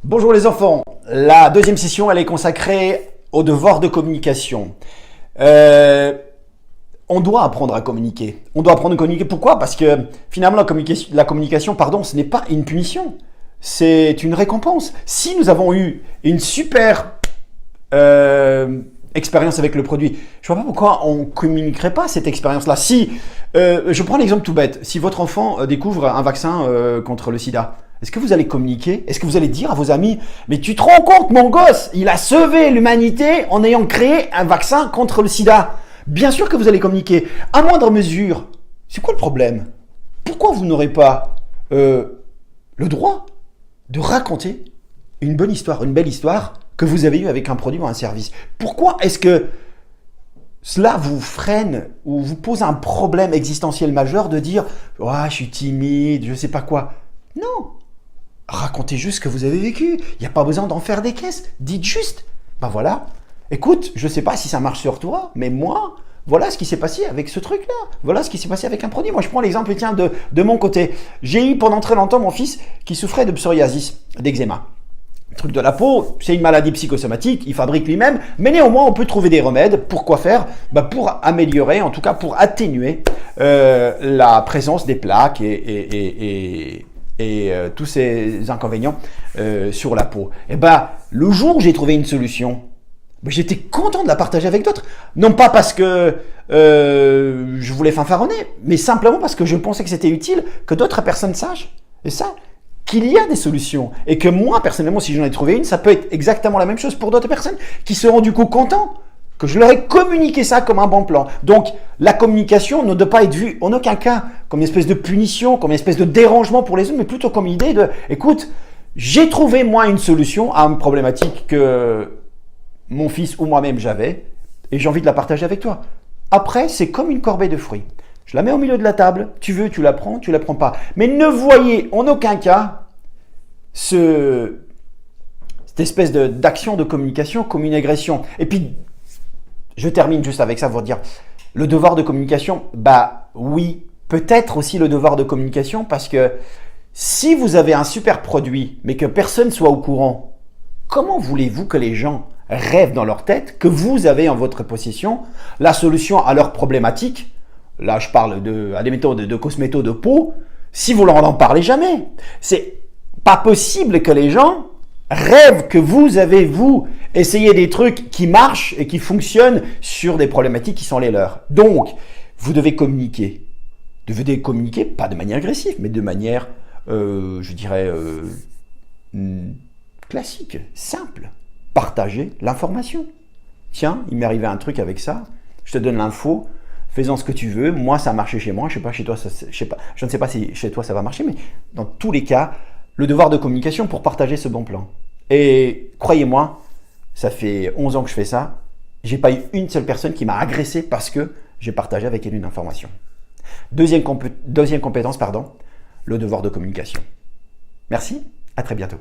Bonjour les enfants, la deuxième session elle est consacrée au devoir de communication. On doit apprendre à communiquer. On doit apprendre à communiquer. Pourquoi? Parce que finalement la communication, pardon, ce n'est pas une punition, c'est une récompense. Si nous avons eu une super expérience avec le produit, je ne vois pas pourquoi on ne communiquerait pas cette expérience-là. Si, je prends l'exemple tout bête, si votre enfant découvre un vaccin contre le sida, est-ce que vous allez communiquer? Est-ce que vous allez dire à vos amis, mais tu te rends compte, mon gosse, il a sauvé l'humanité en ayant créé un vaccin contre le sida? Bien sûr que vous allez communiquer. À moindre mesure, c'est quoi le problème? Pourquoi vous n'aurez pas le droit de raconter une bonne histoire, une belle histoire que vous avez eue avec un produit ou un service? Pourquoi est-ce que cela vous freine ou vous pose un problème existentiel majeur de dire « oh, je suis timide, je ne sais pas quoi ». Non. Racontez juste ce que vous avez vécu. Il n'y a pas besoin d'en faire des caisses. Dites juste, ben voilà, écoute, je ne sais pas si ça marche sur toi, mais moi, voilà ce qui s'est passé avec ce truc-là. Voilà ce qui s'est passé avec un produit. Moi, je prends l'exemple, tiens, de mon côté. J'ai eu pendant très longtemps mon fils qui souffrait de psoriasis, d'eczéma. Le truc de la peau, c'est une maladie psychosomatique, il fabrique lui-même, mais néanmoins, on peut trouver des remèdes. Pour quoi faire? Pour améliorer, en tout cas pour atténuer la présence des plaques et tous ces inconvénients sur la peau. Et le jour où j'ai trouvé une solution, j'étais content de la partager avec d'autres. Non pas parce que je voulais fanfaronner, mais simplement parce que je pensais que c'était utile que d'autres personnes sachent qu'il y a des solutions. Et que moi, personnellement, si j'en ai trouvé une, ça peut être exactement la même chose pour d'autres personnes qui seront du coup contents que je leur ai communiqué ça comme un bon plan. Donc, la communication ne doit pas être vue en aucun cas comme une espèce de punition, comme une espèce de dérangement pour les autres, mais plutôt comme une idée de « écoute, j'ai trouvé moi une solution à une problématique que mon fils ou moi-même j'avais et j'ai envie de la partager avec toi. » Après, c'est comme une corbeille de fruits. Je la mets au milieu de la table, tu veux, tu la prends pas. Mais ne voyez en aucun cas cette espèce d'action de communication comme une agression. Et puis, je termine juste avec ça pour dire, le devoir de communication, oui, peut-être aussi le devoir de communication parce que si vous avez un super produit mais que personne ne soit au courant, comment voulez-vous que les gens rêvent dans leur tête que vous avez en votre possession la solution à leurs problématiques? Là, je parle admettons, de cosméto de peau, si vous leur en parlez jamais. C'est pas possible que les gens rêvent que vous avez, essayé des trucs qui marchent et qui fonctionnent sur des problématiques qui sont les leurs. Donc, vous devez communiquer. Vous devez communiquer, pas de manière agressive, mais de manière, je dirais, classique, simple. Partager l'information. Tiens, il m'est arrivé un truc avec ça, je te donne l'info, fais-en ce que tu veux. Moi, ça a marché chez moi, je sais pas chez toi, je ne sais pas si chez toi ça va marcher, mais dans tous les cas, le devoir de communication pour partager ce bon plan. Et croyez-moi, ça fait 11 ans que je fais ça, j'ai pas eu une seule personne qui m'a agressé parce que j'ai partagé avec elle une information. Deuxième compétence, le devoir de communication. Merci, à très bientôt.